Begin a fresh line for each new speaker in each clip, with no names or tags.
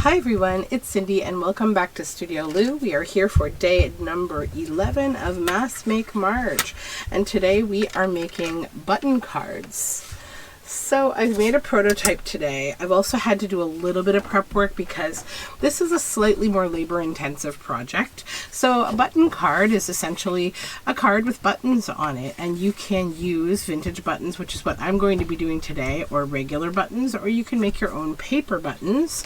Hi everyone, it's Cindy and welcome back to Studioloo. We are here for day number 11 of Mass Make March, and today we are making button cards. So I've made a prototype today. I've also had to do a little bit of prep work because this is a slightly more labor intensive project. So a button card is essentially a card with buttons on it, and you can use vintage buttons, which is what I'm going to be doing today, or regular buttons, or you can make your own paper buttons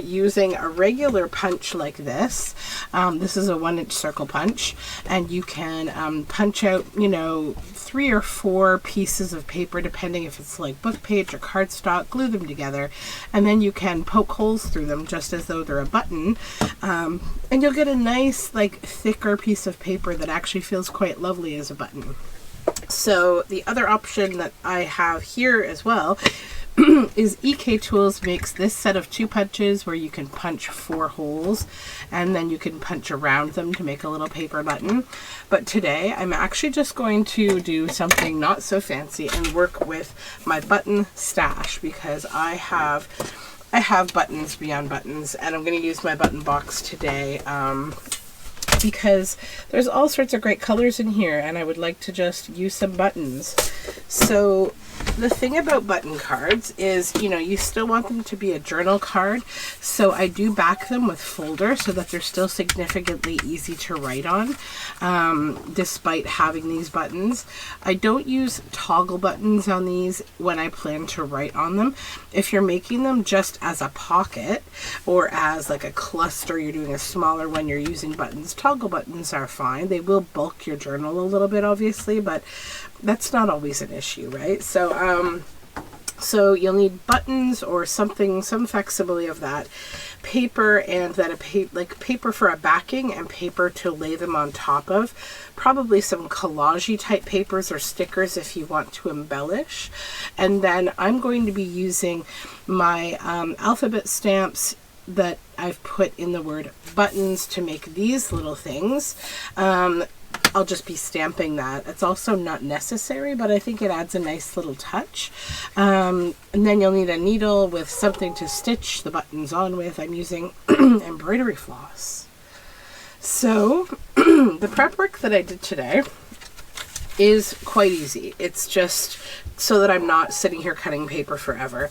using a regular punch like this. This is a 1-inch circle punch, and you can punch out, 3 or 4 pieces of paper, depending if it's like book page or cardstock, glue them together, and then you can poke holes through them just as though they're a button, and you'll get a nice, like, thicker piece of paper that actually feels quite lovely as a button. So the other option that I have here as well is EK Tools makes this set of 2 punches where you can punch 4 holes and then you can punch around them to make a little paper button. But today I'm actually just going to do something not so fancy and work with my button stash, because I have buttons beyond buttons, and I'm going to use my button box today because there's all sorts of great colors in here and I would like to just use some buttons. So the thing about button cards is, you still want them to be a journal card. So I do back them with folders so that they're still significantly easy to write on, despite having these buttons. I don't use toggle buttons on these when I plan to write on them. If you're making them just as a pocket or as like a cluster, you're doing a smaller one, you're using buttons. Toggle buttons are fine. They will bulk your journal a little bit, obviously, but that's not always an issue, right? So you'll need buttons or something, some facsimile of that, paper, and then paper for a backing and paper to lay them on top of. Probably some collage-y type papers or stickers if you want to embellish. And then I'm going to be using my alphabet stamps that I've put in the word buttons to make these little things. I'll just be stamping that. It's also not necessary, but I think it adds a nice little touch. And then you'll need a needle with something to stitch the buttons on with. I'm using embroidery floss. So the prep work that I did today is quite easy. It's just so that I'm not sitting here cutting paper forever.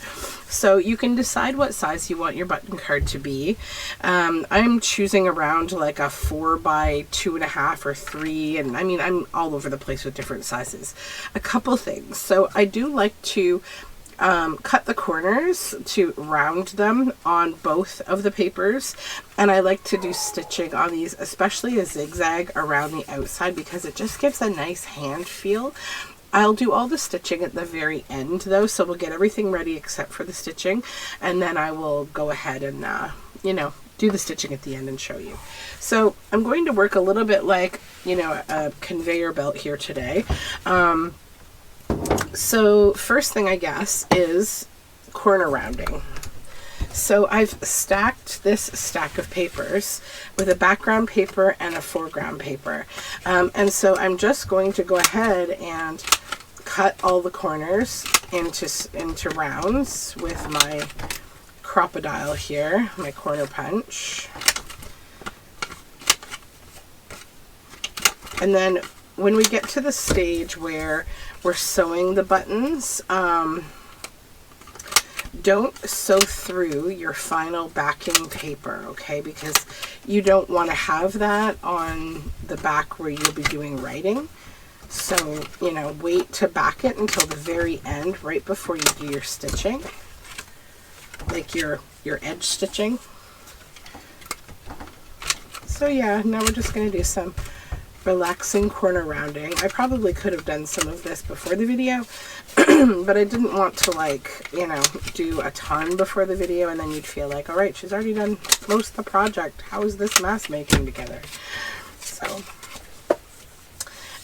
So you can decide what size you want your button card to be. I'm choosing around like a 4 by 2.5 or 3, and I mean, I'm all over the place with different sizes. A couple things. So I do like to cut the corners to round them on both of the papers, and I like to do stitching on these, especially a zigzag around the outside, because it just gives a nice hand feel. I'll do all the stitching at the very end though, so we'll get everything ready except for the stitching, and then I will go ahead and do the stitching at the end and show you. So I'm going to work a little bit like a conveyor belt here today. So first thing, I guess, is corner rounding. So I've stacked this stack of papers with a background paper and a foreground paper. And so I'm just going to go ahead and cut all the corners into rounds with my crocodile here, my corner punch. And then when we get to the stage where we're sewing the buttons, don't sew through your final backing paper, okay? Because you don't want to have that on the back where you'll be doing writing. So, wait to back it until the very end, right before you do your stitching, like your edge stitching. So yeah, now we're just going to do some relaxing corner rounding. I probably could have done some of this before the video, but I didn't want to do a ton before the video and then you'd feel like, all right, she's already done most of the project. How is this mass making together? So,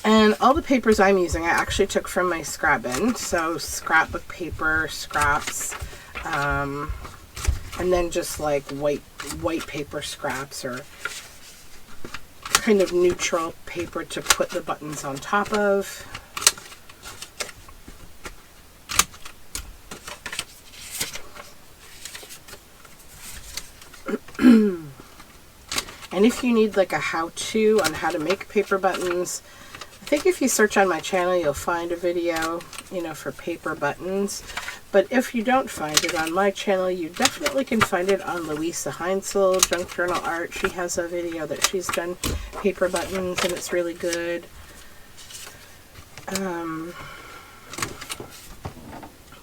and all the papers I'm using I actually took from my scrap bin. So scrapbook paper, scraps, and then just like white paper scraps or kind of neutral paper to put the buttons on top of. And if you need like a how-to on how to make paper buttons, I think if you search on my channel, you'll find a video, you know, for paper buttons. But if you don't find it on my channel, you definitely can find it on Louisa Heinzel, Junk Journal Art. She has a video that she's done paper buttons, and it's really good.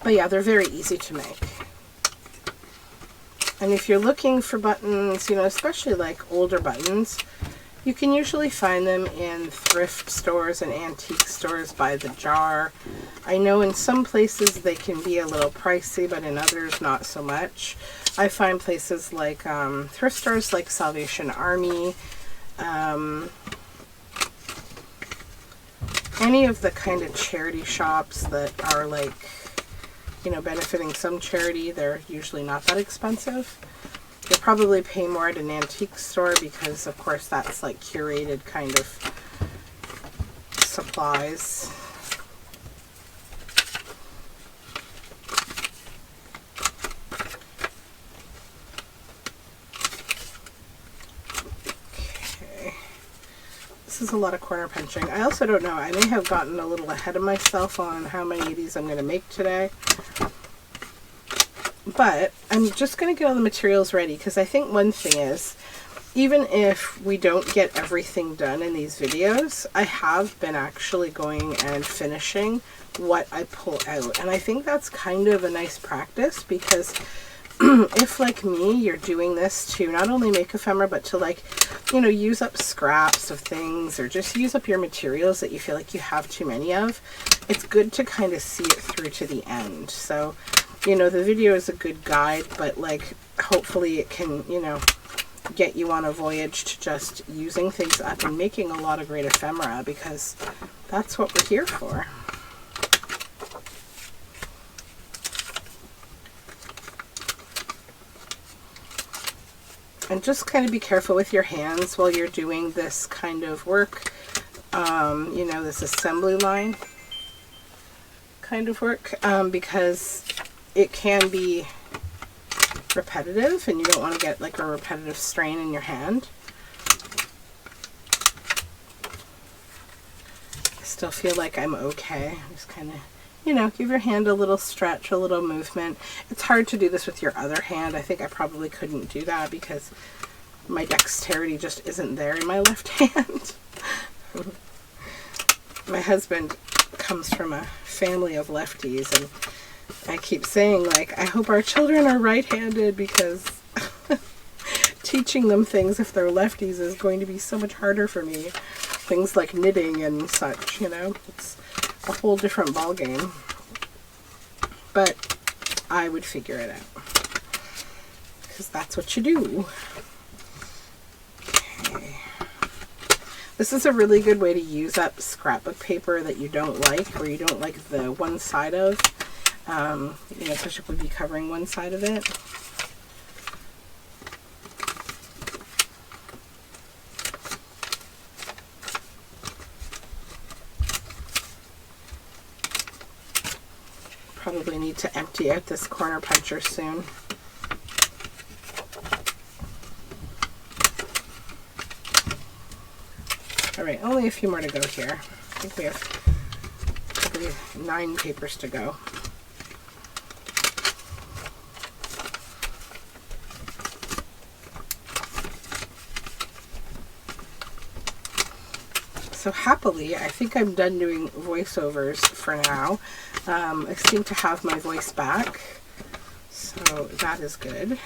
But yeah, they're very easy to make. And if you're looking for buttons, you know, especially like older buttons, you can usually find them in thrift stores and antique stores by the jar. I know in some places they can be a little pricey, but in others not so much. I find places like thrift stores like Salvation Army, any of the kind of charity shops that are like, you know, benefiting some charity, they're usually not that expensive. You'll probably pay more at an antique store because, of course, that's like curated kind of supplies. Okay. This is a lot of corner punching. I also don't know. I may have gotten a little ahead of myself on how many of these I'm going to make today. But I'm just going to get all the materials ready, because I think one thing is, even if we don't get everything done in these videos, I have been actually going and finishing what I pull out. And I think that's kind of a nice practice, because if, like me, you're doing this to not only make ephemera, but to, like, you know, use up scraps of things or just use up your materials that you feel like you have too many of, it's good to kind of see it through to the end. So, you know, the video is a good guide, but like hopefully it can, you know, get you on a voyage to just using things up and making a lot of great ephemera, because that's what we're here for. And just kind of be careful with your hands while you're doing this kind of work, you know, this assembly line kind of work, because it can be repetitive and you don't want to get like a repetitive strain in your hand. I still feel like I'm okay. Just kind of, you know, give your hand a little stretch, a little movement. It's hard to do this with your other hand. I think I probably couldn't do that because my dexterity just isn't there in my left hand. My husband comes from a family of lefties, and I keep saying, like, I hope our children are right-handed, because teaching them things if they're lefties is going to be so much harder for me. Things like knitting and such, you know, it's a whole different ballgame. But I would figure it out, because that's what you do. Okay. This is a really good way to use up scrapbook paper that you don't like, or you don't like the one side of. You know, especially if we'd be covering one side of it. Probably need to empty out this corner puncher soon. Alright, only a few more to go here. I think we have probably 9 papers to go. So happily, I think I'm done doing voiceovers for now. I seem to have my voice back, so that is good.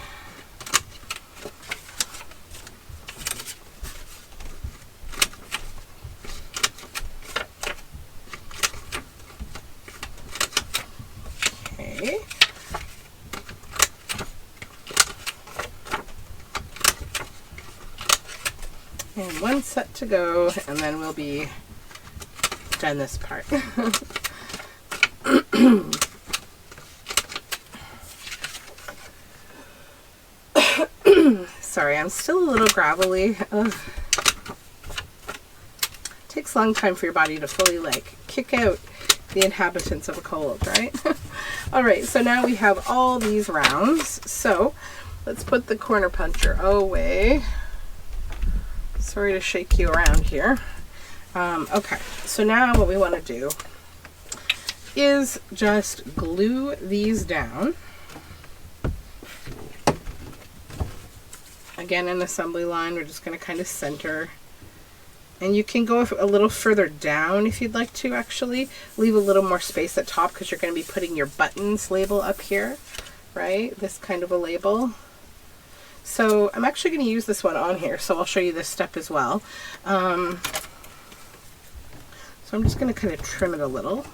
Okay. And one set to go, and then we'll be done this part. Sorry, I'm still a little gravelly. Takes a long time for your body to fully like kick out the inhabitants of a cold, right? All right, so now we have all these rounds. So let's put the corner puncher away. Sorry to shake you around here. Okay, so now what we want to do is just glue these down. Again, an assembly line, we're just going to kind of center. And you can go a little further down if you'd like to, actually. Leave a little more space at top because you're going to be putting your buttons label up here, right? This kind of a label. So I'm actually going to use this one on here, so I'll show you this step as well. So I'm just going to kind of trim it a little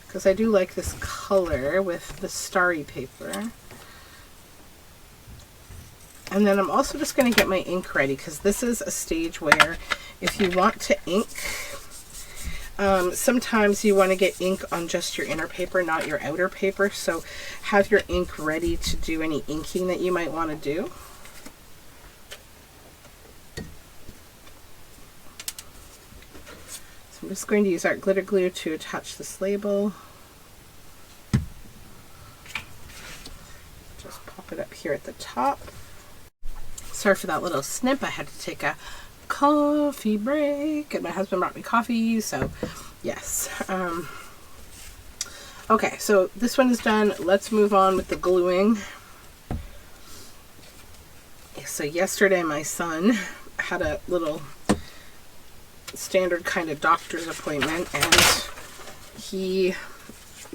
because I do like this color with the starry paper. And then I'm also just going to get my ink ready because this is a stage where if you want to ink, sometimes you want to get ink on just your inner paper, not your outer paper. So have your ink ready to do any inking that you might want to do. So I'm just going to use our glitter glue to attach this label. Just pop it up here at the top. Sorry for that little snip. I had to take a coffee break and my husband brought me coffee, so yes. Okay, so this one is done. Let's move on with the gluing. So yesterday my son had a little standard kind of doctor's appointment, and he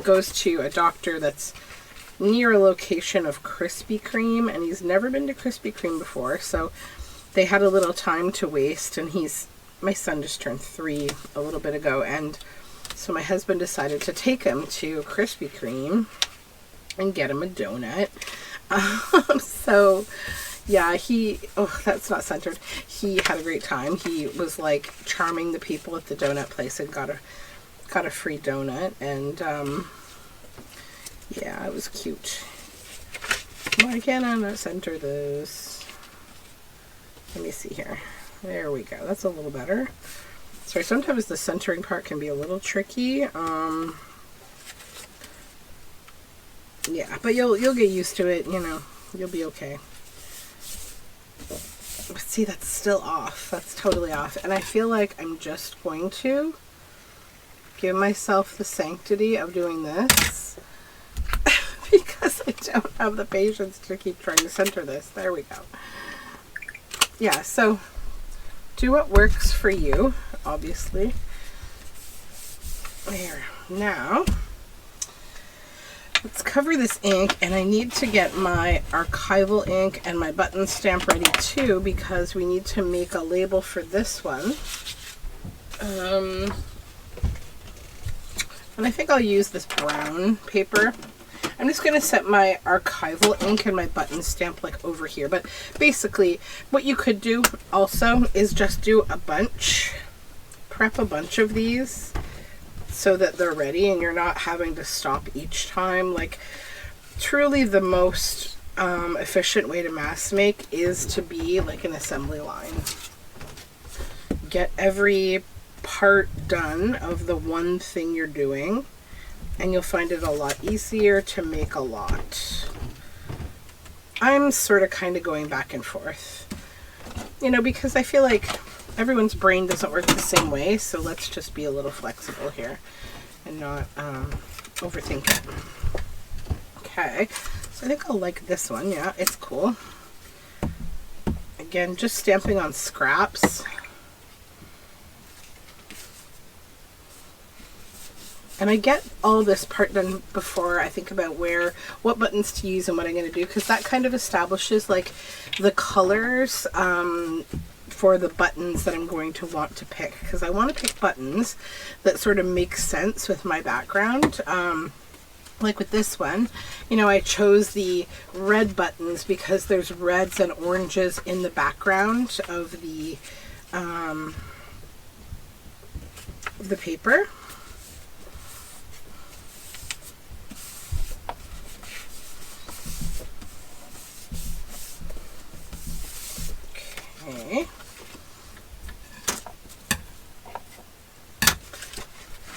goes to a doctor that's near a location of Krispy Kreme, and he's never been to Krispy Kreme before, so they had a little time to waste. And my son just turned 3 a little bit ago, and so my husband decided to take him to Krispy Kreme and get him a donut. So yeah, that's not centered. He had a great time. He was like charming the people at the donut place and got a free donut, and yeah, it was cute. Why can't I not center this? Let me see here. There we go. That's a little better. Sorry, sometimes the centering part can be a little tricky. Yeah, but you'll get used to it. You know, you'll be okay. But see, that's still off. That's totally off. And I feel like I'm just going to give myself the sanctity of doing this. Because I don't have the patience to keep trying to center this. There we go. Yeah, so do what works for you, obviously. There. Now, let's cover this ink, and I need to get my archival ink and my button stamp ready too, because we need to make a label for this one. And I think I'll use this brown paper. I'm just going to set my archival ink and my button stamp like over here. But basically, what you could do also is just do a bunch, prep a bunch of these so that they're ready and you're not having to stop each time. Like, truly the most efficient way to mass make is to be like an assembly line. Get every part done of the one thing you're doing, and you'll find it a lot easier to make a lot. I'm sort of kind of going back and forth, you know, because I feel like everyone's brain doesn't work the same way, so let's just be a little flexible here and not overthink it. Okay, so I think I'll like this one. Yeah, it's cool. Again, just stamping on scraps. And I get all this part done before I think about what buttons to use and what I'm going to do, because that kind of establishes like the colors for the buttons that I'm going to want to pick, because I want to pick buttons that sort of make sense with my background. Like with this one, you know, I chose the red buttons because there's reds and oranges in the background of the paper. Okay.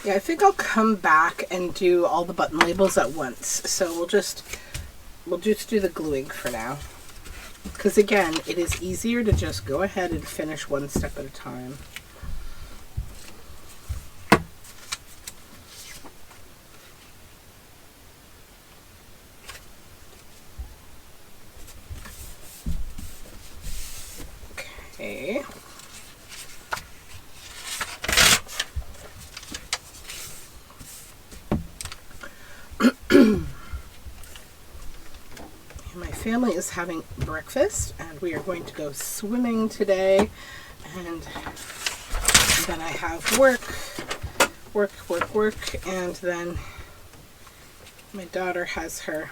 Yeah, I think I'll come back and do all the button labels at once. So we'll just we'll just do the gluing for now. Because again, it is easier to just go ahead and finish one step at a time. Okay. My family is having breakfast and we are going to go swimming today, and then I have work, and then my daughter has her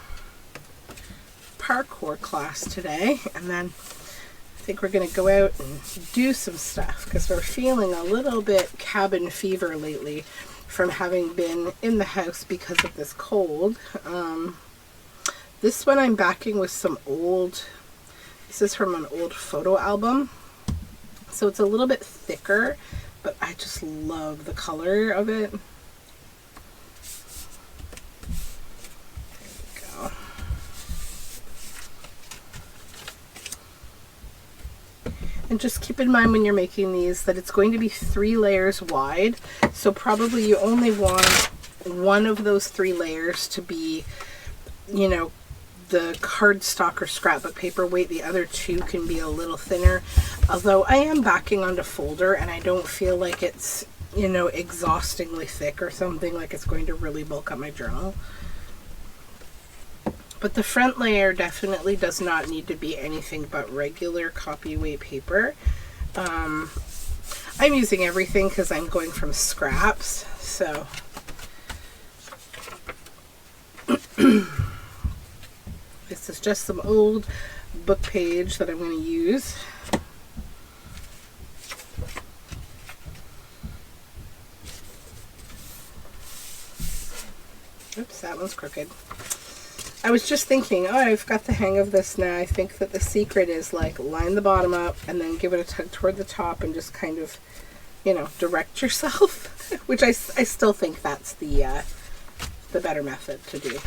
parkour class today, and then I think we're going to go out and do some stuff because we're feeling a little bit cabin fever lately from having been in the house because of this cold. This one I'm backing with some this is from an old photo album. So it's a little bit thicker, but I just love the color of it. There we go. And just keep in mind when you're making these that it's going to be 3 layers wide. So probably you only want one of those 3 layers to be, you know, the cardstock or scrapbook paper weight. The other 2 can be a little thinner, although I am backing onto folder and I don't feel like it's, you know, exhaustingly thick or something like it's going to really bulk up my journal. But the front layer definitely does not need to be anything but regular copy weight paper. I'm using everything because I'm going from scraps, so this is just some old book page that I'm going to use. Oops, that one's crooked. I was just thinking, oh, I've got the hang of this now. I think that the secret is like line the bottom up and then give it a tug toward the top and just kind of, you know, direct yourself, which I still think that's the better method to do.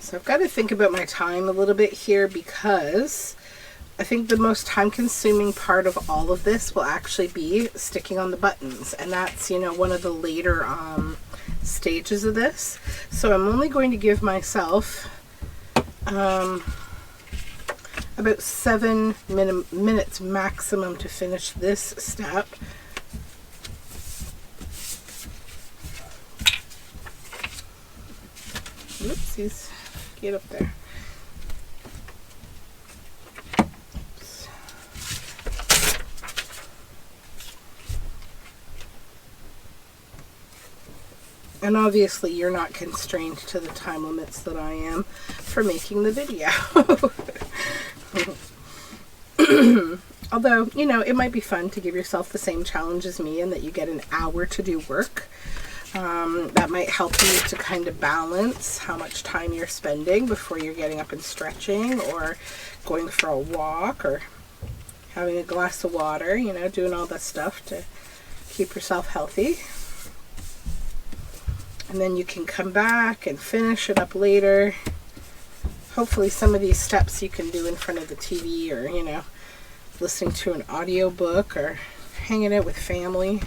So I've got to think about my time a little bit here because I think the most time consuming part of all of this will actually be sticking on the buttons, and that's, you know, one of the later stages of this. So I'm only going to give myself about 7 minutes maximum to finish this step. Oopsies, get up there. And obviously you're not constrained to the time limits that I am for making the video. Although, you know, it might be fun to give yourself the same challenge as me in that you get an hour to do work. That might help you to kind of balance how much time you're spending before you're getting up and stretching or going for a walk or having a glass of water, you know, doing all that stuff to keep yourself healthy. And then you can come back and finish it up later. Hopefully some of these steps you can do in front of the TV or, you know, listening to an audiobook or hanging out with family.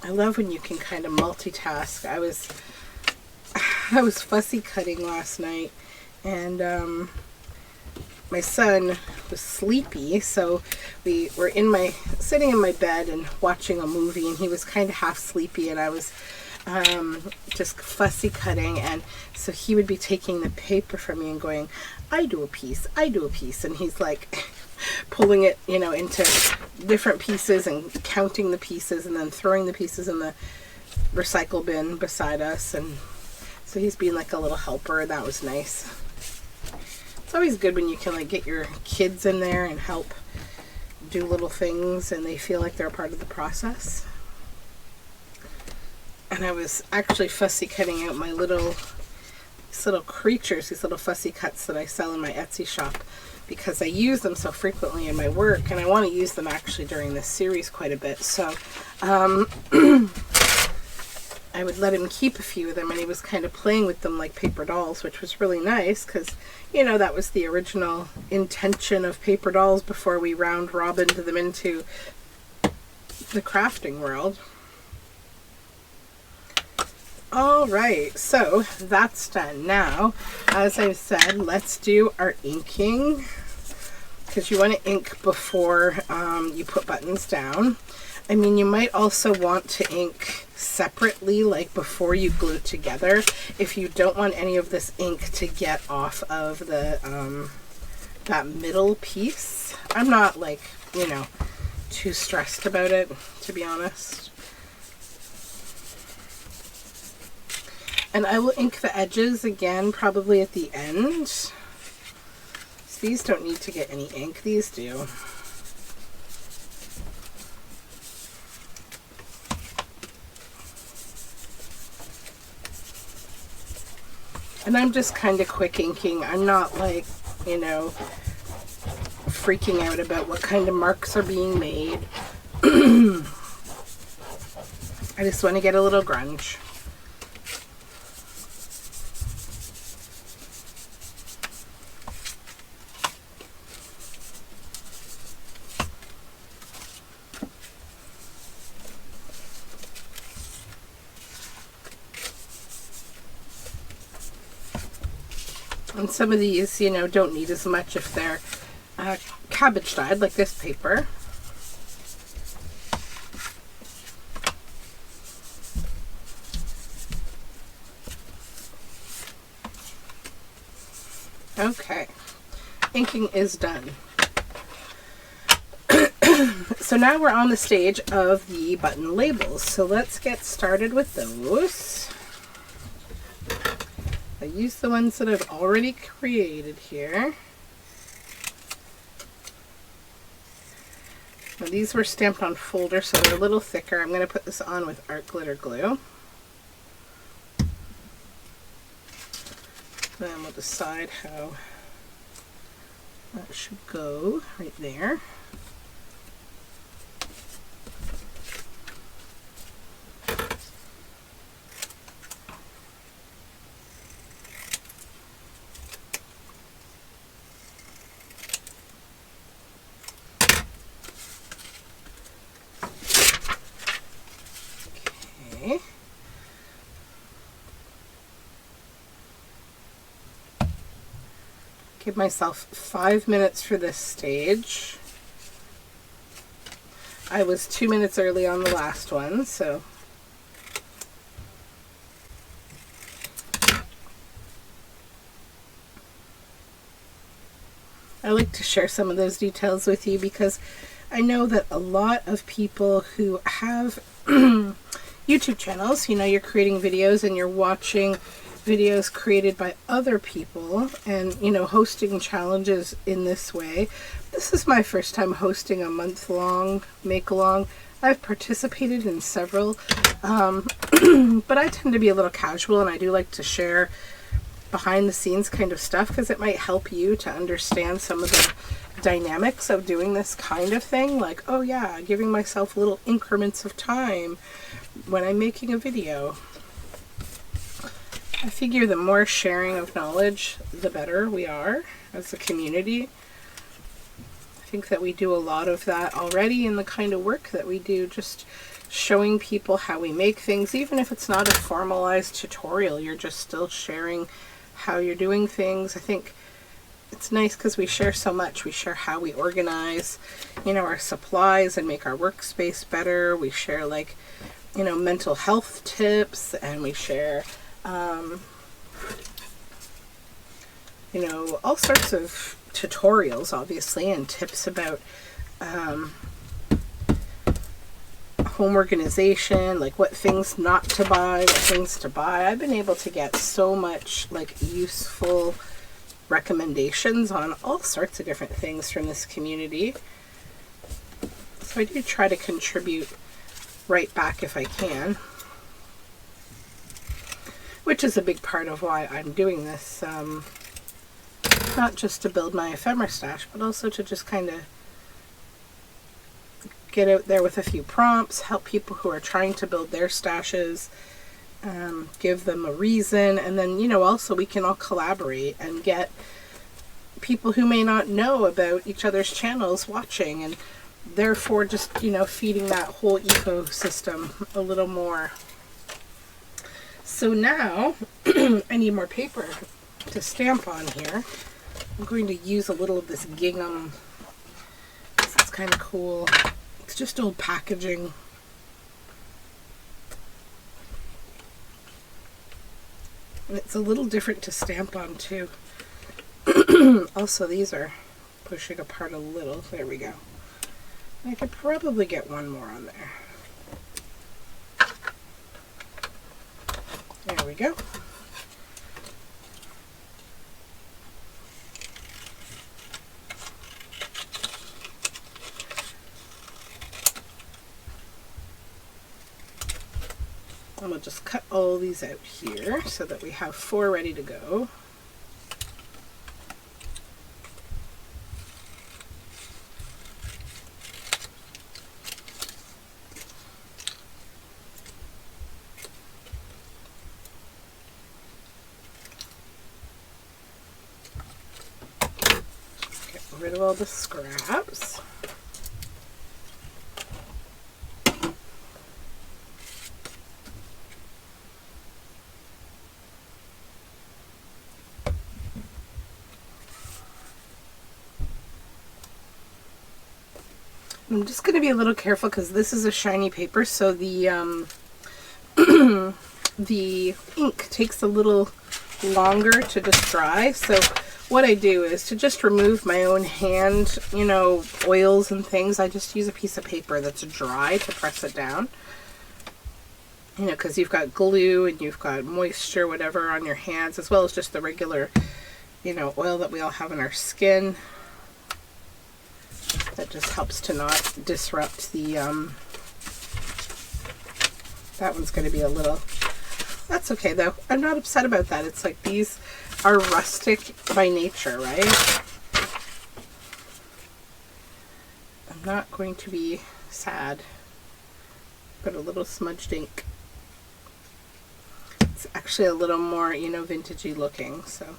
I love when you can kind of multitask. I was fussy cutting last night, and my son was sleepy, so we were sitting in my bed and watching a movie, and he was kind of half sleepy, and I was just fussy cutting, and so he would be taking the paper from me and going, I do a piece, and he's like pulling it, you know, into different pieces and counting the pieces and then throwing the pieces in the recycle bin beside us, and so he's being like a little helper. That was nice. It's always good when you can like get your kids in there and help do little things and they feel like they're a part of the process. And I was actually fussy cutting out my these little creatures, these little fussy cuts that I sell in my Etsy shop. because I use them so frequently in my work, and I want to use them actually during this series quite a bit. So I would let him keep a few of them, and he was kind of playing with them like paper dolls, which was really nice because, you know, that was the original intention of paper dolls before we round robined them into the crafting world. All right, so that's done. Now, as I said, let's do our inking, because you want to ink before you put buttons down. I mean, you might also want to ink separately, like before you glue it together, if you don't want any of this ink to get off of the that middle piece. I'm not, like, you know, too stressed about it, to be honest. And I will ink the edges again probably at the end. So these don't need to get any ink, these do. And I'm just kind of quick inking. I'm not, like, you know, freaking out about what kind of marks are being made. I just want to get a little grunge. And some of these, you know, don't need as much if they're cabbage dyed, like this paper. Okay, inking is done. So now we're on the stage of the button labels. So let's get started with those. I use the ones that I've already created here. Now these were stamped on folder, so they're a little thicker. I'm going to put this on with art glitter glue. Then we'll decide how that should go right there. Okay. Give myself 5 minutes for this stage. I was 2 minutes early on the last one, so I like to share some of those details with you because I know that a lot of people who have YouTube channels, you know, you're creating videos and you're watching videos created by other people and, you know, hosting challenges in this way. This is my first time hosting a month-long make-along. I've participated in several, but I tend to be a little casual, and I do like to share behind-the-scenes kind of stuff because it might help you to understand some of the dynamics of doing this kind of thing. Like, oh yeah, giving myself little increments of time when I'm making a video. I figure the more sharing of knowledge, the better we are as a community. I think that we do a lot of that already in the kind of work that we do, just showing people how we make things. Even if it's not a formalized tutorial, you're just still sharing how you're doing things. I think it's nice because we share so much. We share how we organize, you know, our supplies and make our workspace better. We share, like, you know, mental health tips, and we share you know, all sorts of tutorials, obviously, and tips about home organization, like what things not to buy, what things to buy. I've been able to get so much, like, useful recommendations on all sorts of different things from this community. So I do try to contribute right back if I can, which is a big part of why I'm doing this not just to build my ephemera stash, but also to just kind of get out there with a few prompts, help people who are trying to build their stashes, give them a reason, and then, you know, also we can all collaborate and get people who may not know about each other's channels watching, and therefore just, you know, feeding that whole ecosystem a little more. So now I need more paper to stamp on here. I'm going to use a little of this gingham. This is kind of cool. It's just old packaging. And it's a little different to stamp on too. Also, these are pushing apart a little. There we go. I could probably get one more on there. There we go. And we'll just cut all these out here so that we have 4 ready to go. Get rid of all the scraps. I'm just going to be a little careful because this is a shiny paper, so the the ink takes a little longer to just dry. So what I do is to just remove my own hand, you know, oils and things, I just use a piece of paper that's dry to press it down. You know, because you've got glue and you've got moisture, whatever, on your hands, as well as just the regular, you know, oil that we all have in our skin. That just helps to not disrupt the, that one's going to be a little, that's okay though. I'm not upset about that. It's like these are rustic by nature, right? I'm not going to be sad. Got a little smudged ink. It's actually a little more, you know, vintagey looking, so.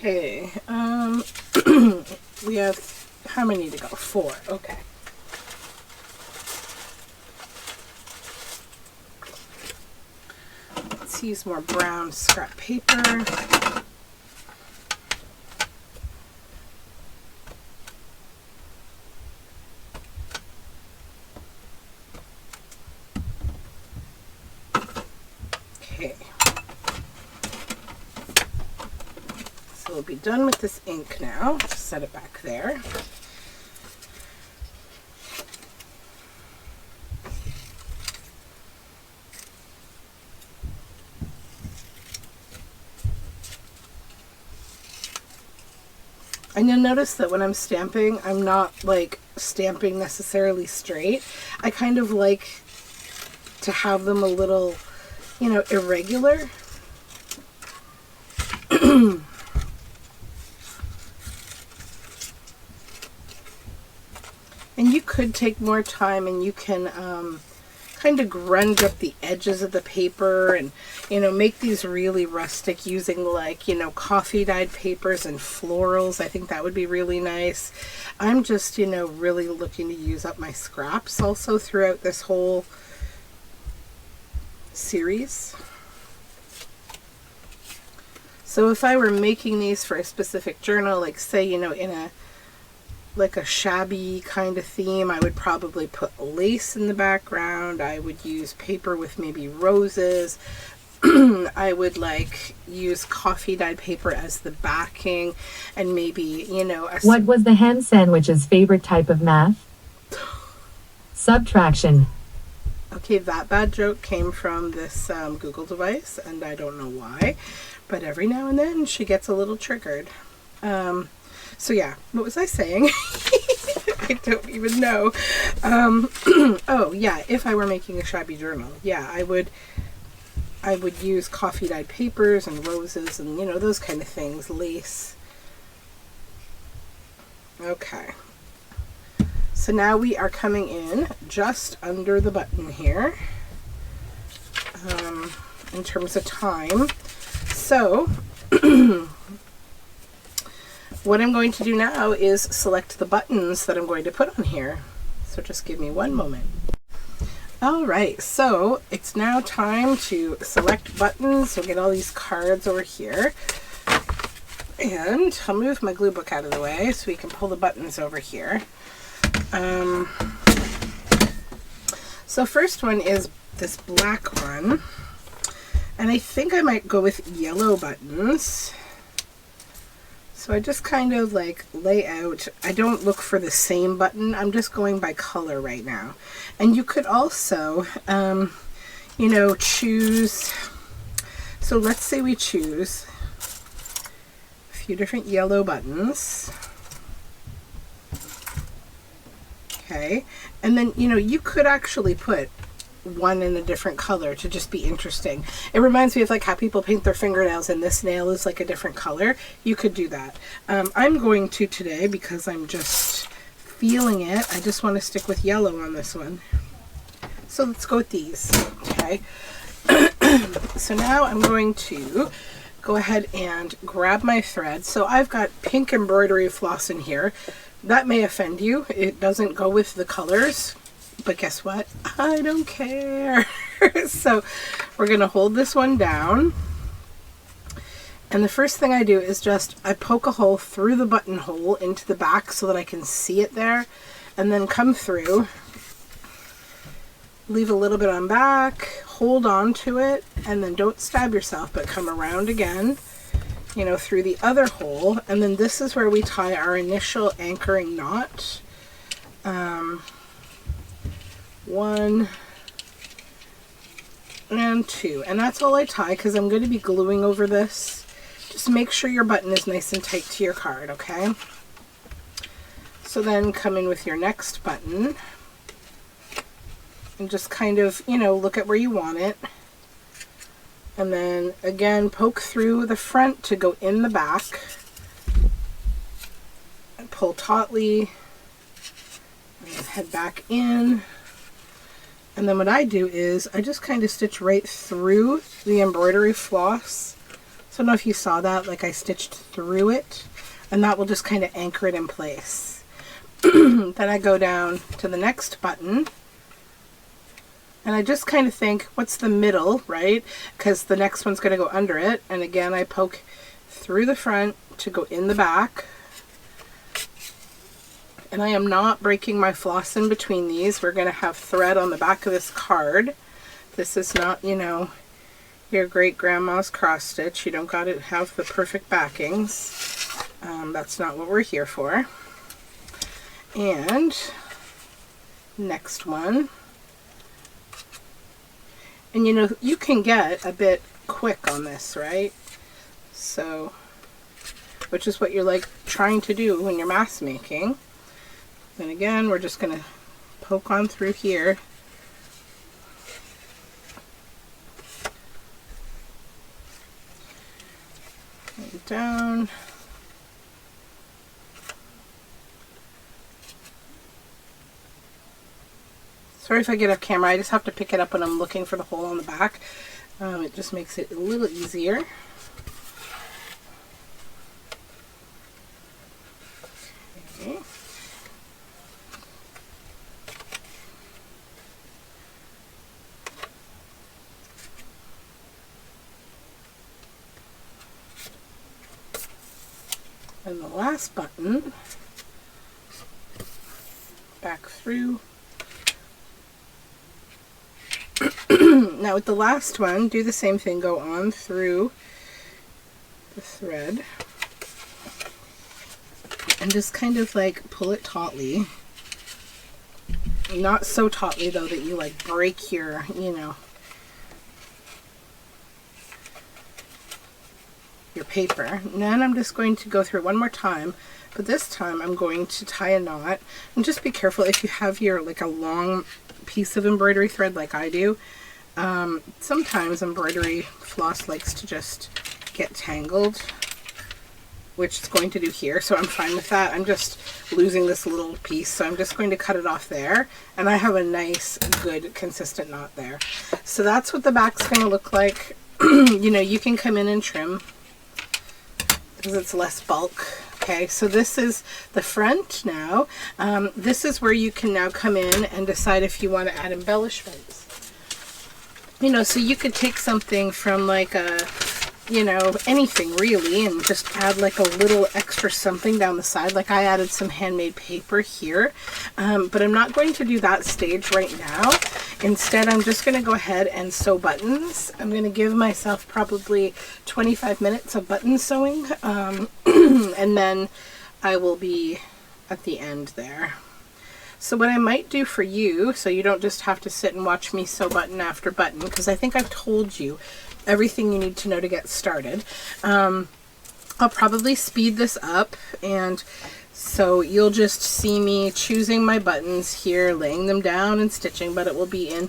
Okay, we have, how many to go? 4, okay. Let's use more brown scrap paper. Okay. So we'll be done with this ink now. Just set it back there. And you'll notice that when I'm stamping, I'm not like stamping necessarily straight. I kind of like to have them a little, you know, irregular. And you could take more time and you can kind of grunge up the edges of the paper and, you know, make these really rustic using, like, you know, coffee dyed papers and florals. I think that would be really nice. I'm just, you know, really looking to use up my scraps also throughout this whole series. So if I were making these for a specific journal, like say, you know, in a like a shabby kind of theme, I would probably put lace in the background. I would use paper with maybe roses. I would like use coffee dyed paper as the backing, and maybe, you know,
what was the ham sandwich's favorite type of math? Subtraction.
Okay, that bad joke came from this Google device, and I don't know why, but every now and then she gets a little triggered. So yeah, what was I saying? I don't even know. Oh yeah, if I were making a shabby journal, yeah, I would use coffee dyed papers and roses and, you know, those kind of things, lace. Okay. So now we are coming in just under the button here, in terms of time. So what I'm going to do now is select the buttons that I'm going to put on here. So just give me one moment. All right, so it's now time to select buttons. We'll get all these cards over here. And I'll move my glue book out of the way so we can pull the buttons over here. So first one is this black one, and I think I might go with yellow buttons. So I just kind of like lay out, I don't look for the same button, I'm just going by color right now. And you could also, you know, choose, so let's say we choose a few different yellow buttons. Okay, and then, you know, you could actually put one in a different color to just be interesting. It reminds me of like how people paint their fingernails and this nail is like a different color. You could do that. I'm going to today, because I'm just feeling it, I just want to stick with yellow on this one. So let's go with these. Okay. So now I'm going to go ahead and grab my thread. So I've got pink embroidery floss in here. That may offend you. It doesn't go with the colors, but guess what? I don't care. So we're going to hold this one down. And the first thing I do is just, I poke a hole through the buttonhole into the back so that I can see it there, and then come through, leave a little bit on back, hold on to it, and then don't stab yourself, but come around again, you know, through the other hole. And then this is where we tie our initial anchoring knot. 1 and 2, and that's all I tie, because I'm going to be gluing over this. Just make sure your button is nice and tight to your card, okay? So then come in with your next button and just kind of, you know, look at where you want it. And then again, poke through the front to go in the back. And pull tautly. And then head back in. And then what I do is I just kind of stitch right through the embroidery floss. So I don't know if you saw that, like I stitched through it. And that will just kind of anchor it in place. Then I go down to the next button. And I just kind of think, what's the middle, right? Because the next one's going to go under it. And again, I poke through the front to go in the back. And I am not breaking my floss in between these. We're going to have thread on the back of this card. This is not, you know, your great grandma's cross stitch. You don't got to have the perfect backings. That's not what we're here for. And next one. And you know, you can get a bit quick on this, right? So, which is what you're like trying to do when you're mask making. And again, we're just going to poke on through here. And down. Sorry if I get off camera, I just have to pick it up when I'm looking for the hole on the back. It just makes it a little easier. Okay. And the last button, back through. Now with the last one, do the same thing, go on through the thread and just kind of like pull it tautly Not so tautly though that you like break your, your paper. And then I'm just going to go through one more time, but this time I'm going to tie a knot. And just be careful if you have your like a long piece of embroidery thread like I do. Sometimes embroidery floss likes to just get tangled, which it's going to do here, so I'm fine with that. I'm just losing this little piece, so I'm just going to cut it off there, and I have a nice, good, consistent knot there. So that's what the back's going to look like. You can come in and trim because it's less bulk. Okay, so this is the front now. This is where you can now come in and decide if you want to add embellishments. So you could take something from like a, anything really, and just add like a little extra something down the side. Like I added some handmade paper here, but I'm not going to do that stage right now. Instead, I'm just going to go ahead and sew buttons. I'm going to give myself probably 25 minutes of button sewing, and then I will be at the end there. So what I might do for you, so you don't just have to sit and watch me sew button after button, because I think I've told you everything you need to know to get started. I'll probably speed this up, and so you'll just see me choosing my buttons here, laying them down and stitching, but it will be in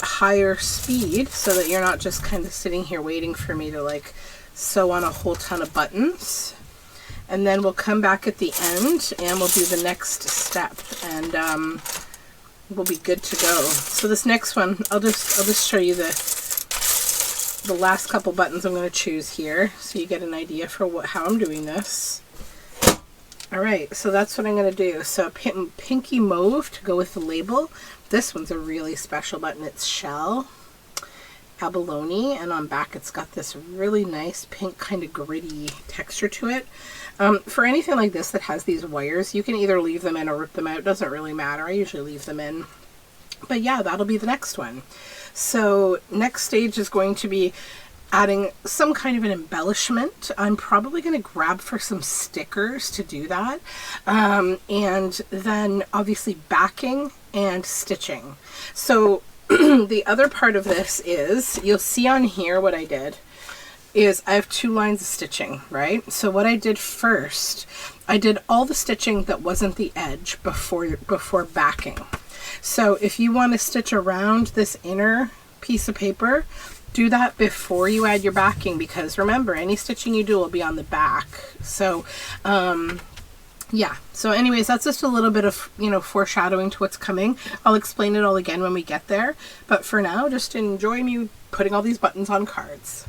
higher speed so that you're not just kind of sitting here waiting for me to like sew on a whole ton of buttons. And then we'll come back at the end and we'll do the next step, and we'll be good to go. So this next one, I'll just show you the last couple buttons I'm going to choose here, so you get an idea for how I'm doing this. All right, so that's what I'm going to do. So pinky mauve to go with the label. This one's a really special button. It's shell, abalone, and on back it's got this really nice pink kind of gritty texture to it. For anything like this that has these wires, you can either leave them in or rip them out. It doesn't really matter. I usually leave them in. But yeah, that'll be the next one. So next stage is going to be adding some kind of an embellishment. I'm probably going to grab for some stickers to do that. And then obviously backing and stitching. So the other part of this is, you'll see on here what I did is I have 2 lines of stitching, right? So what I did first, I did all the stitching that wasn't the edge before backing. So if you want to stitch around this inner piece of paper, do that before you add your backing, because remember, any stitching you do will be on the back. So yeah, so anyways, that's just a little bit of foreshadowing to what's coming. I'll explain it all again when we get there, but for now, just enjoy me putting all these buttons on cards.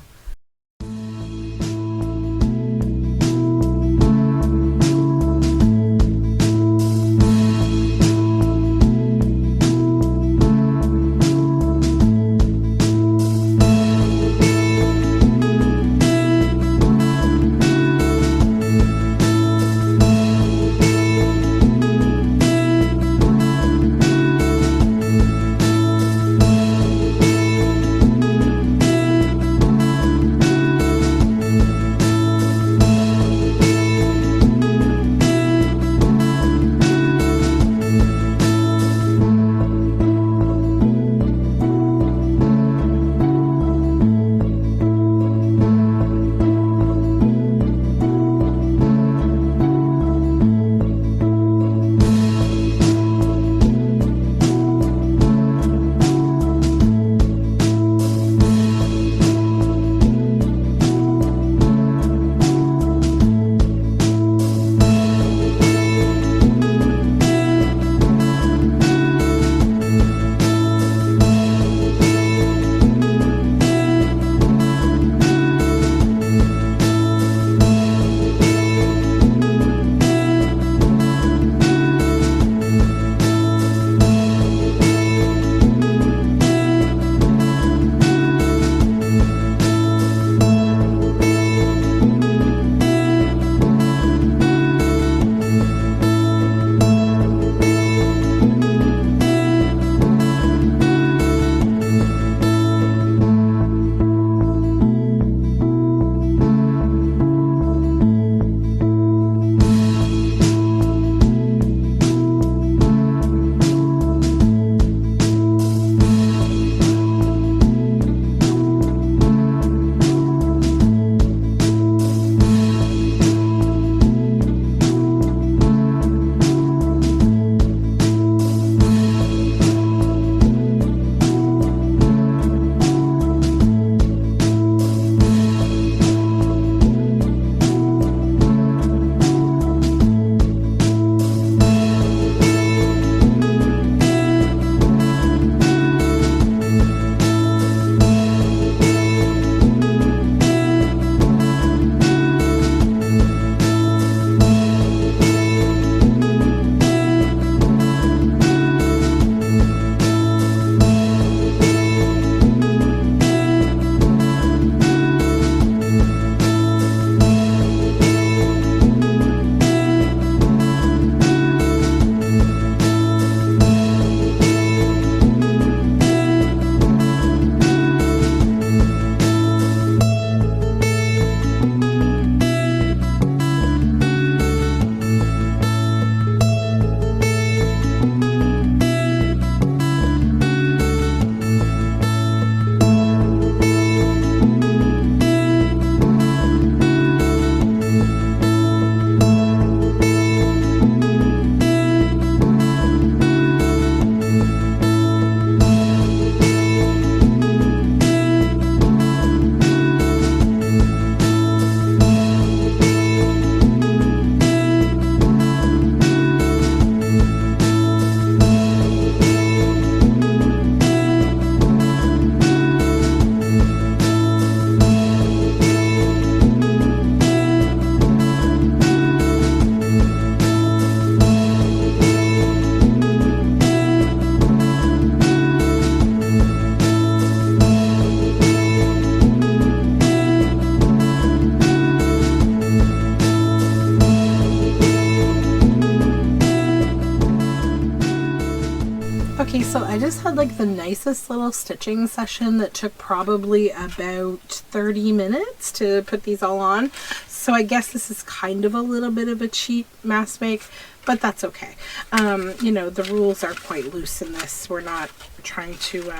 Okay, so I just had like the nicest little stitching session that took probably about 30 minutes to put these all on. So I guess this is kind of a little bit of a cheap mass make, but that's okay. You know, the rules are quite loose in this. We're not trying to,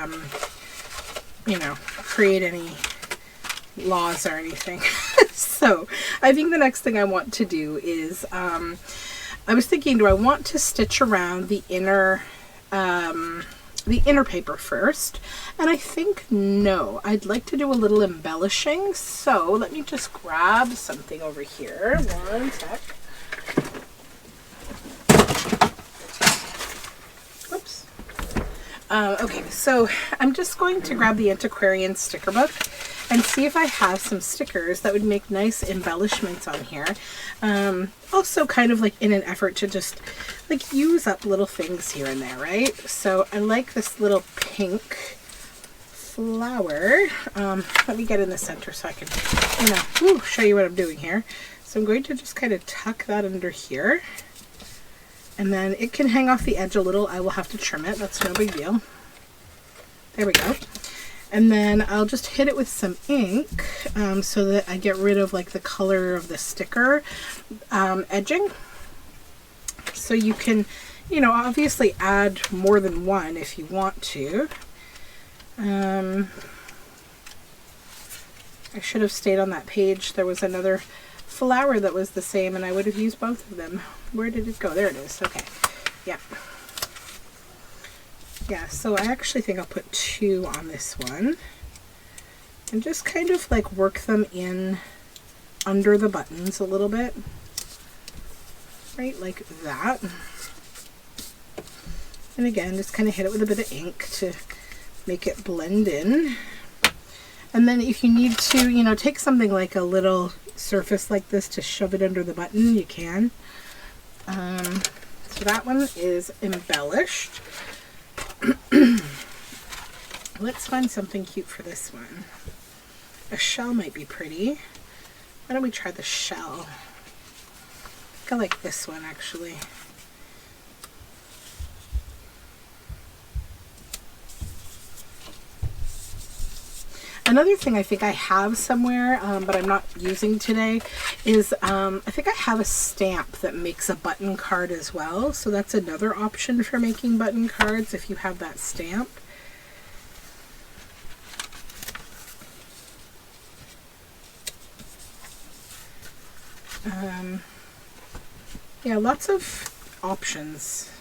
you know, create any laws or anything. So I think the next thing I want to do is, I was thinking, do I want to stitch around the inner paper first? And I think no, I'd like to do a little embellishing. So let me just grab something over here. One sec. Whoops. Okay, so I'm just going to grab the Antiquarian sticker book and see if I have some stickers that would make nice embellishments on here. Also kind of like in an effort to just like use up little things here and there, right? So I like this little pink flower. Let me get in the center so I can, you know, show you what I'm doing here. So I'm going to just kind of tuck that under here. And then it can hang off the edge a little. I will have to trim it. That's no big deal. There we go. And then I'll just hit it with some ink so that I get rid of like the color of the sticker edging. So you can, you know, obviously add more than one if you want to. I should have stayed on that page. There was another flower that was the same and I would have used both of them. Where did it go? There it is. Okay. Yeah. Yeah, so I actually think I'll put 2 on this one and just kind of like work them in under the buttons a little bit, right, like that. And again, just kind of hit it with a bit of ink to make it blend in. And then if you need to, you know, take something like a little surface like this to shove it under the button, you can. So that one is embellished. Let's find something cute for this one. A shell might be pretty. Why don't we try the shell? I think I like this one actually. Another thing I think I have somewhere, but I'm not using today, is I think I have a stamp that makes a button card as well. So that's another option for making button cards if you have that stamp. Yeah, lots of options.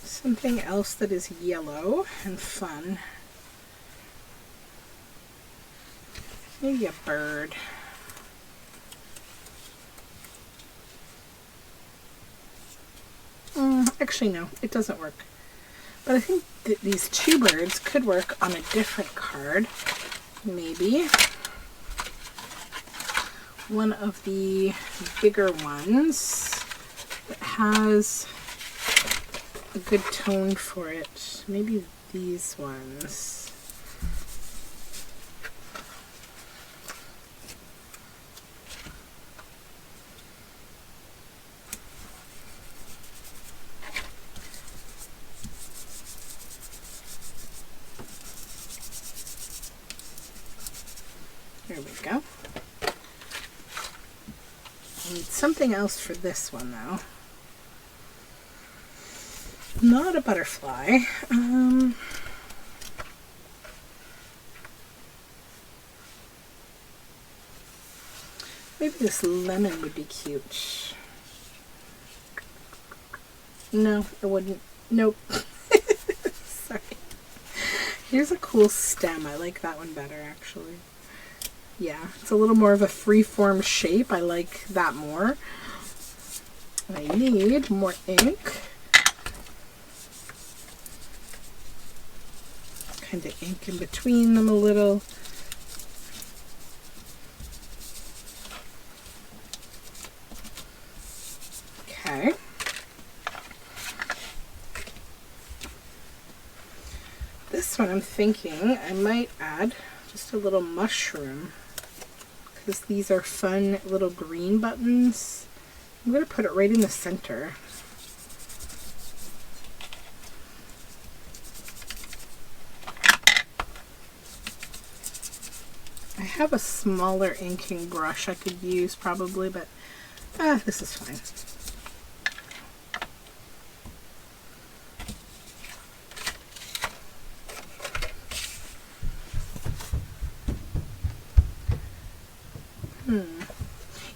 Something else that is yellow and fun. Maybe a bird. Actually, no, it doesn't work. But I think that these 2 birds could work on a different card. Maybe. One of the bigger ones that has a good tone for it. Maybe these ones. There we go. I need something else for this one though. Not a butterfly. Maybe this lemon would be cute. No, it wouldn't. Nope. Sorry. Here's a cool stem. I like that one better actually. Yeah, it's a little more of a free-form shape. I like that more. I need more ink. Kind of ink in between them a little. Okay. This one I'm thinking I might add just a little mushroom, because these are fun little green buttons. I'm going to put it right in the center. I have a smaller inking brush I could use probably, but this is fine.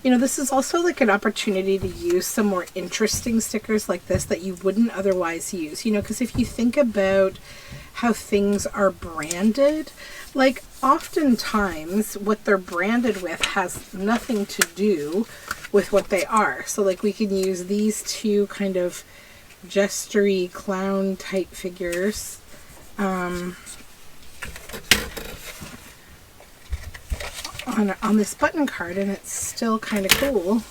You know, this is also like an opportunity to use some more interesting stickers like this that you wouldn't otherwise use. You know, because if you think about how things are branded, like oftentimes what they're branded with has nothing to do with what they are. So like we can use these two kind of gestury clown type figures on this button card, and it's still kind of cool.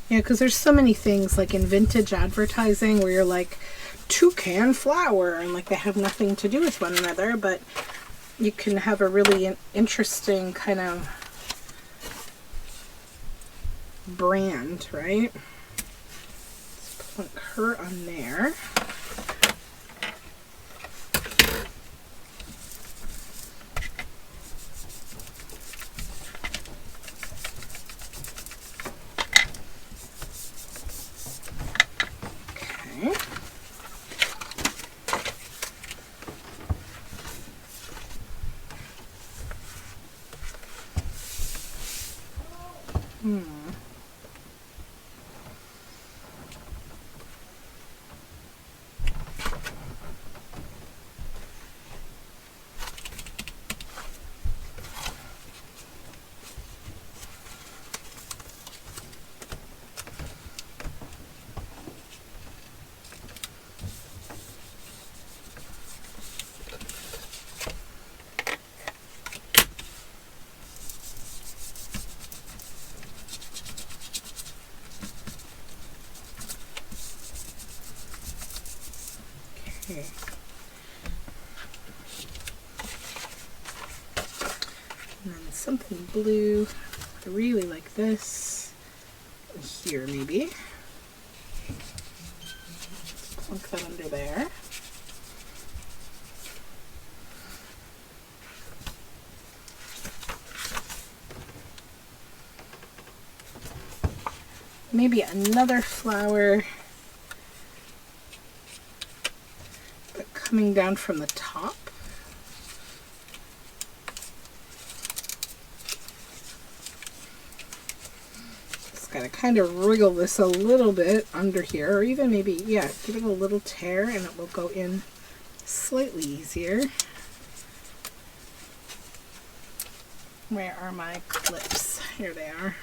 Yeah, because there's so many things like in vintage advertising where you're like toucan flower and like they have nothing to do with one another, but you can have a really interesting kind of brand, right? Let's plunk her on there. Okay. And then something blue. I really like this. Here, maybe. Let's plunk that under there. Maybe another flower, but coming down from the top. Just gotta kind of wriggle this a little bit under here, or even maybe, yeah, give it a little tear and it will go in slightly easier. Where are my clips? Here they are.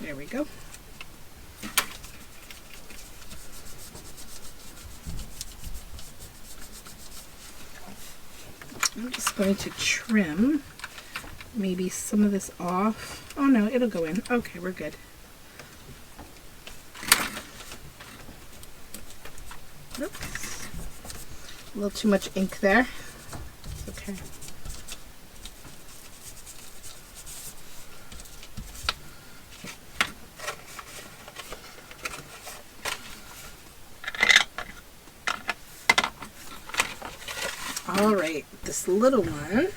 There we go. I'm just going to trim maybe some of this off. Oh no, it'll go in. Okay, we're good. Oops. A little too much ink there. It's okay. All right, this little one.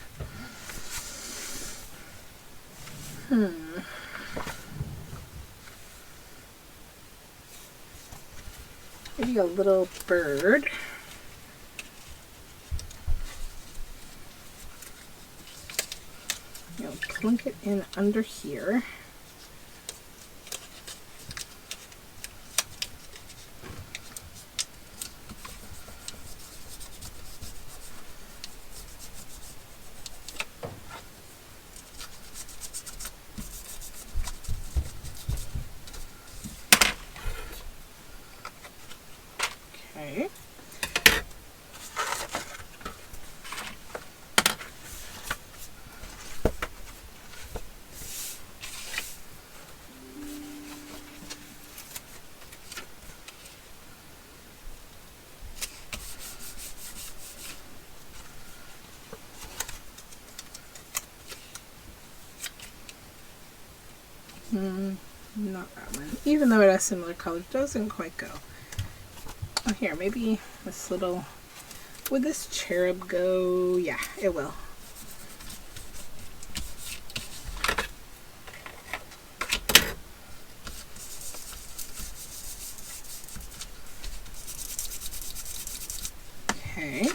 Maybe a little bird. You know, plunk it in under here. Okay. Not that one. Even though it has similar colors, doesn't quite go. Oh, here, maybe this little... Would this cherub go? Yeah, it will. Okay.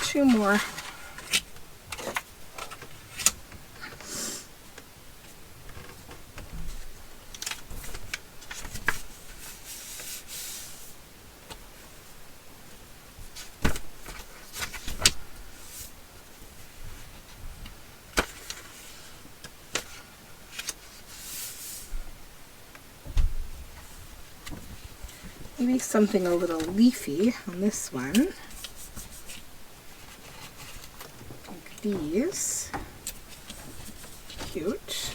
2 more. Maybe something a little leafy on this one. Like these. Cute.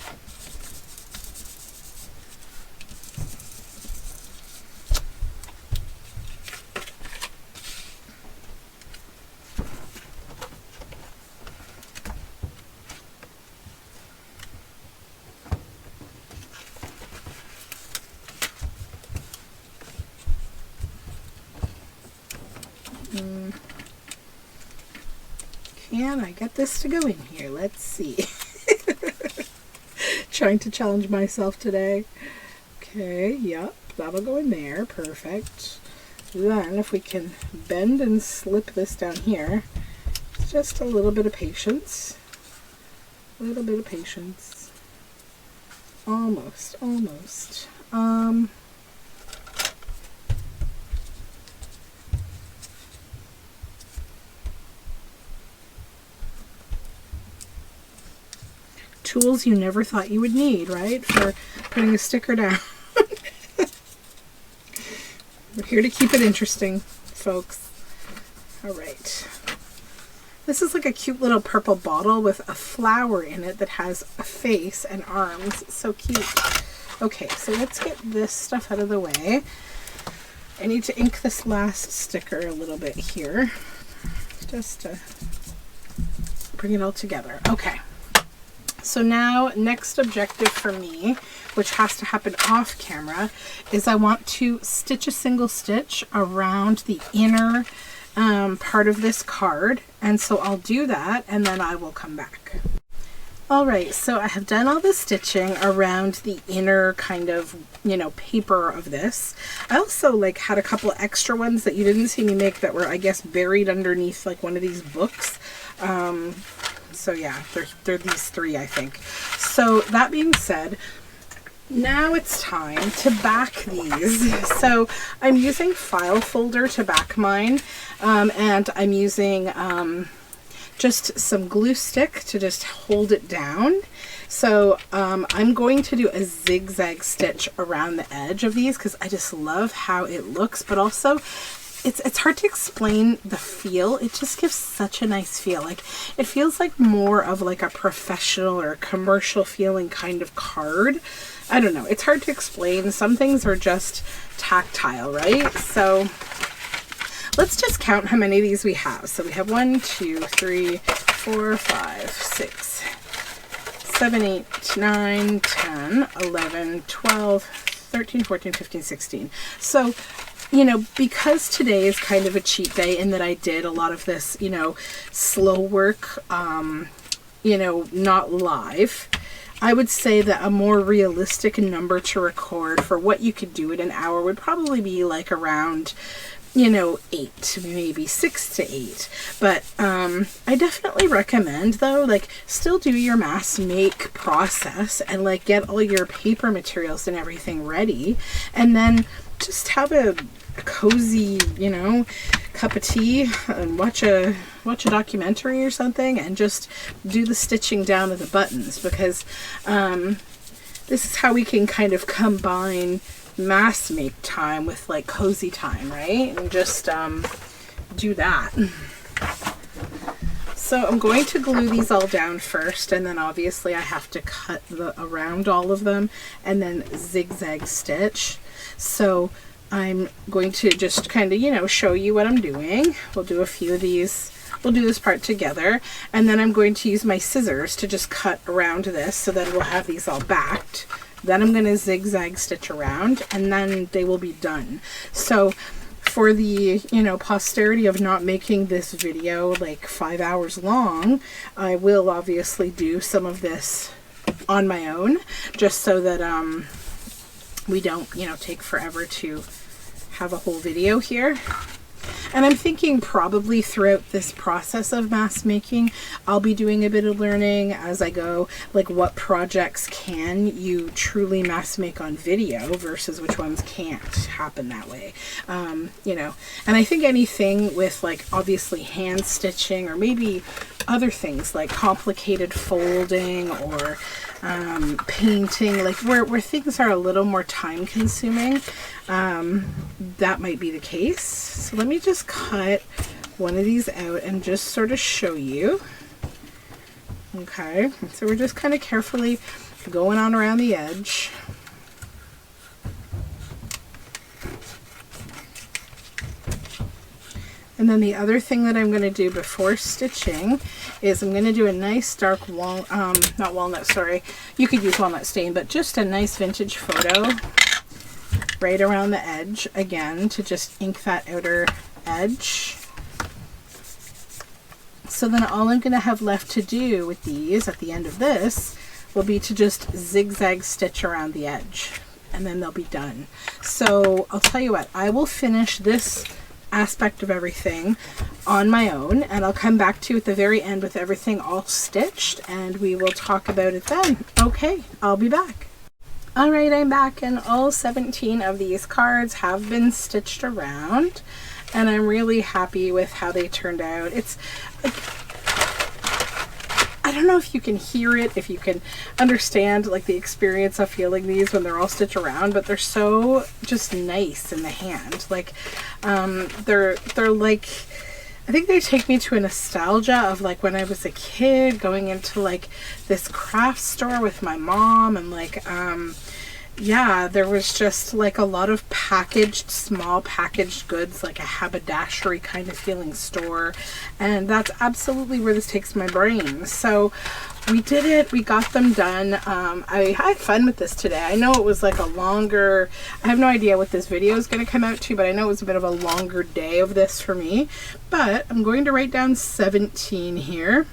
Can I get this to go in here? Let's see. Trying to challenge myself today. Okay, yep, that'll go in there. Perfect. Then if we can bend and slip this down here, just a little bit of patience. A little bit of patience. Almost, almost. Tools you never thought you would need, right? For putting a sticker down. We're here to keep it interesting, folks. All right. This is like a cute little purple bottle with a flower in it that has a face and arms. It's so cute. Okay, so let's get this stuff out of the way. I need to ink this last sticker a little bit here, just to bring it all together. Okay. So now, next objective for me, which has to happen off camera, is I want to stitch a single stitch around the inner part of this card. And so I'll do that, and then I will come back. Alright, so I have done all the stitching around the inner kind of, you know, paper of this. I also had a couple extra ones that you didn't see me make that were, I guess, buried underneath like one of these books. So yeah, they're these 3, I think. So that being said, now it's time to back these. So I'm using file folder to back mine, and I'm using just some glue stick to just hold it down. So I'm going to do a zigzag stitch around the edge of these because I just love how it looks, but also it's hard to explain the feel. It just gives such a nice feel. Like, it feels like more of like a professional or commercial feeling kind of card. I don't know. It's hard to explain. Some things are just tactile, right? So let's just count how many of these we have. So we have 1, 2, 3, 4, 5, 6, 7, 8, 9, 10, 11, 12, 13, 14, 15, 16. So, you know, because today is kind of a cheat day in that I did a lot of this, you know, slow work, you know, not live, I would say that a more realistic number to record for what you could do in an hour would probably be like around, you know, 8, maybe 6 to 8. But I definitely recommend, though, like, still do your mass make process and like get all your paper materials and everything ready, and then just have a cozy, you know, cup of tea and watch a documentary or something and just do the stitching down of the buttons, because this is how we can kind of combine mass make time with like cozy time, right? And just do that. So I'm going to glue these all down first, and then obviously I have to cut around all of them and then zigzag stitch. So I'm going to just kind of, you know, show you what I'm doing. We'll do a few of these. We'll do this part together, and then I'm going to use my scissors to just cut around this so that we'll have these all backed Then I'm going to zigzag stitch around, and then they will be done. So for the, you know, posterity of not making this video like 5 hours long, I will obviously do some of this on my own, just so that we don't, you know, take forever to have a whole video here. And I'm thinking probably throughout this process of mask making, I'll be doing a bit of learning as I go, like what projects can you truly mask make on video versus which ones can't happen that way. You know, and I think anything with like obviously hand stitching or maybe other things like complicated folding or painting, like where things are a little more time consuming, that might be the case. So let me just cut one of these out and just sort of show you. Okay, so we're just kind of carefully going on around the edge. And then the other thing that I'm going to do before stitching is I'm going to do a nice dark not walnut, sorry, you could use walnut stain, but just a nice vintage photo right around the edge again to just ink that outer edge. So then all I'm going to have left to do with these at the end of this will be to just zigzag stitch around the edge, and then they'll be done. So I'll tell you what, I will finish this aspect of everything on my own, and I'll come back to you at the very end with everything all stitched, and we will talk about it then. Okay, I'll be back. Alright, I'm back, and all 17 of these cards have been stitched around, and I'm really happy with how they turned out. It's like, I don't know if you can hear it, if you can understand like the experience of feeling these when they're all stitched around, but they're so just nice in the hand. Like they're like, I think they take me to a nostalgia of like when I was a kid going into like this craft store with my mom, and like yeah, there was just like a lot of packaged, small packaged goods, like a haberdashery kind of feeling store, and that's absolutely where this takes my brain. So we did it, we got them done. I had fun with this today. I know it was like a longer, I have no idea what this video is going to come out to, but I know it was a bit of a longer day of this for me. But I'm going to write down 17 here.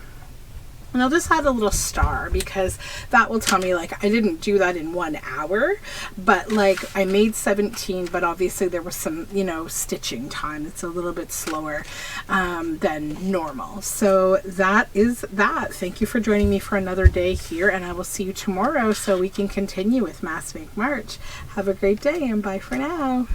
And I'll just add a little star because that will tell me like I didn't do that in 1 hour, but like I made 17, but obviously there was some, you know, stitching time. It's a little bit slower than normal. So that is that. Thank you for joining me for another day here, and I will see you tomorrow so we can continue with Mask Make March. Have a great day, and bye for now.